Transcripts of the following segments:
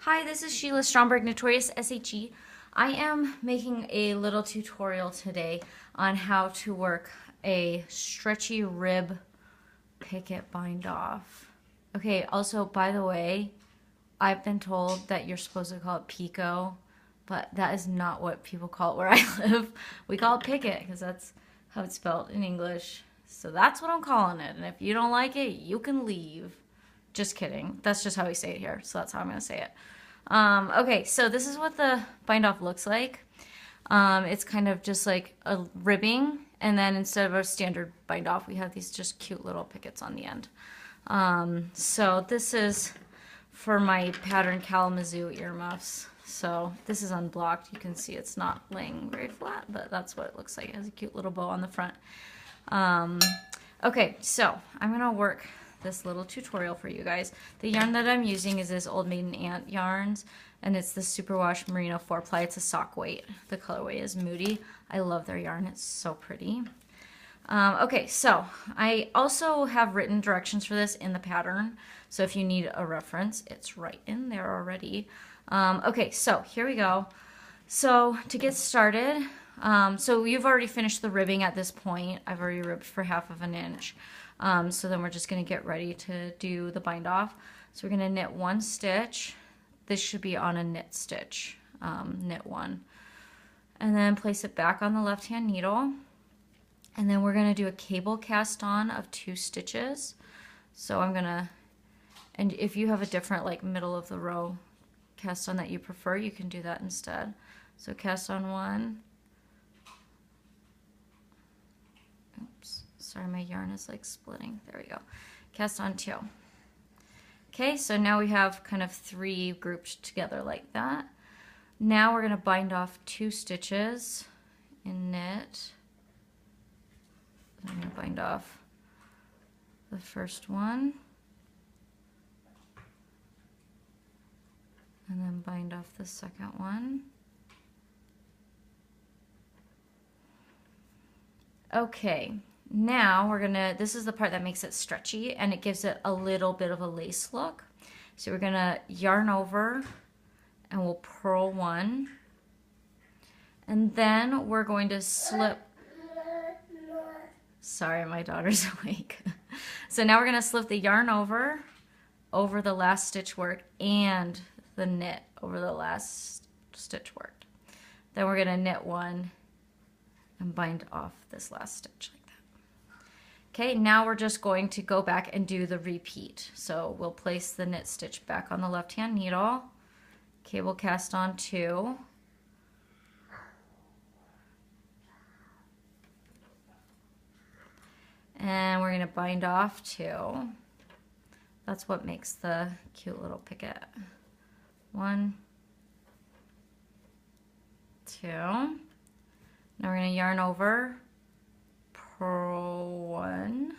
Hi, this is Sheila Stromberg, Notorious SHE. I am making a little tutorial today on how to work a stretchy rib picket bind off. Okay, also, by the way, I've been told that you're supposed to call it picot, but that is not what people call it where I live. We call it picket because that's how it's spelled in English. So that's what I'm calling it. And if you don't like it, you can leave. Just kidding. That's just how we say it here. So that's how I'm going to say it. Okay, so this is what the bind off looks like. It's kind of just like a ribbing, and then instead of a standard bind off, we have these just cute little pickets on the end. So this is for my pattern Kalamazoo earmuffs. So this is unblocked. You can see it's not laying very flat, but that's what it looks like. It has a cute little bow on the front. Okay, so I'm gonna work this little tutorial for you guys. The yarn that I'm using is this Old Maiden Aunt yarns, and it's the Superwash Merino 4-ply. It's a sock weight. The colorway is Moody. I love their yarn. It's so pretty. Okay, so I also have written directions for this in the pattern, so if you need a reference, it's right in there already. Okay, so here we go. So to get started, so you've already finished the ribbing at this point. I've already ribbed for 1/2 inch. So then we're just going to get ready to do the bind off. So we're going to knit 1 stitch. This should be on a knit stitch, knit 1. And then place it back on the left hand needle. And then we're going to do a cable cast on of 2 stitches. So I'm going to, and if you have a different like middle of the row cast on that you prefer, you can do that instead. So cast on 1. Oops. Sorry, my yarn is like splitting. There we go. Cast on 2. Okay, so now we have kind of 3 grouped together like that. Now we're going to bind off 2 stitches in knit. I'm going to bind off the first one. And then bind off the second one. Okay. Now we're gonna, this is the part that makes it stretchy and it gives it a little bit of a lace look. So we're gonna yarn over and we'll purl 1. And then we're going to slip, sorry, my daughter's awake. So now we're gonna slip the yarn over the last stitch work and the knit over the last stitch work. Then we're gonna knit 1 and bind off this last stitch like that. Okay, now we're just going to go back and do the repeat. So we'll place the knit stitch back on the left hand needle, cable cast on 2, and we're going to bind off 2. That's what makes the cute little picket. 1, 2. Now we're going to yarn over, purl 1,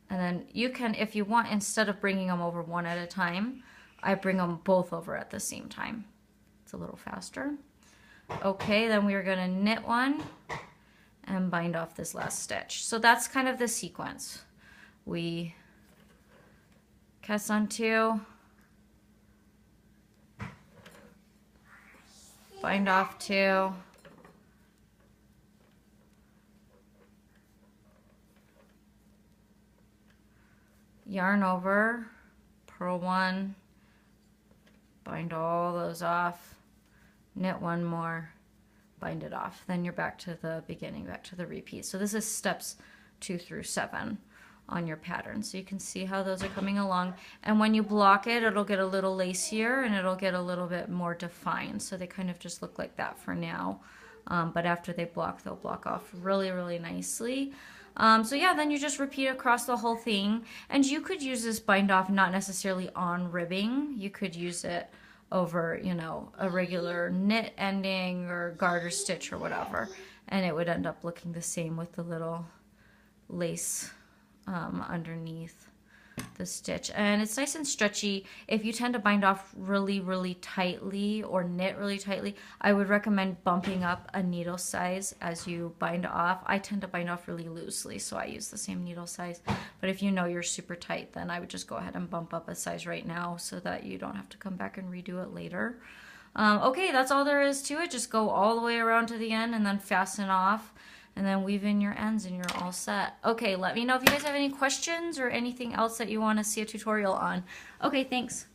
and then you can, if you want, instead of bringing them over one at a time, I bring them both over at the same time. It's a little faster. Okay, then we are going to knit 1 and bind off this last stitch. So that's kind of the sequence. We cast on 2, bind off 2, yarn over, purl 1, bind all those off, knit 1 more, bind it off. Then you're back to the beginning, back to the repeat. So this is steps 2 through 7 on your pattern. So you can see how those are coming along. And when you block it, it'll get a little lacier and it'll get a little bit more defined. So they kind of just look like that for now. But after they block, they'll block off really, really nicely. So yeah, then you just repeat across the whole thing. And you could use this bind off not necessarily on ribbing. You could use it over, you know, a regular knit ending or garter stitch or whatever. And it would end up looking the same with the little lace underneath. the stitch, and it's nice and stretchy. If you tend to bind off really, really tightly or knit really tightly, I would recommend bumping up a needle size as you bind off. I tend to bind off really loosely, so I use the same needle size. But if you know you're super tight, then I would just go ahead and bump up a size right now so that you don't have to come back and redo it later. Okay, that's all there is to it. Just go all the way around to the end and then fasten off. And then weave in your ends and you're all set. Okay, let me know if you guys have any questions or anything else that you want to see a tutorial on. Okay, thanks.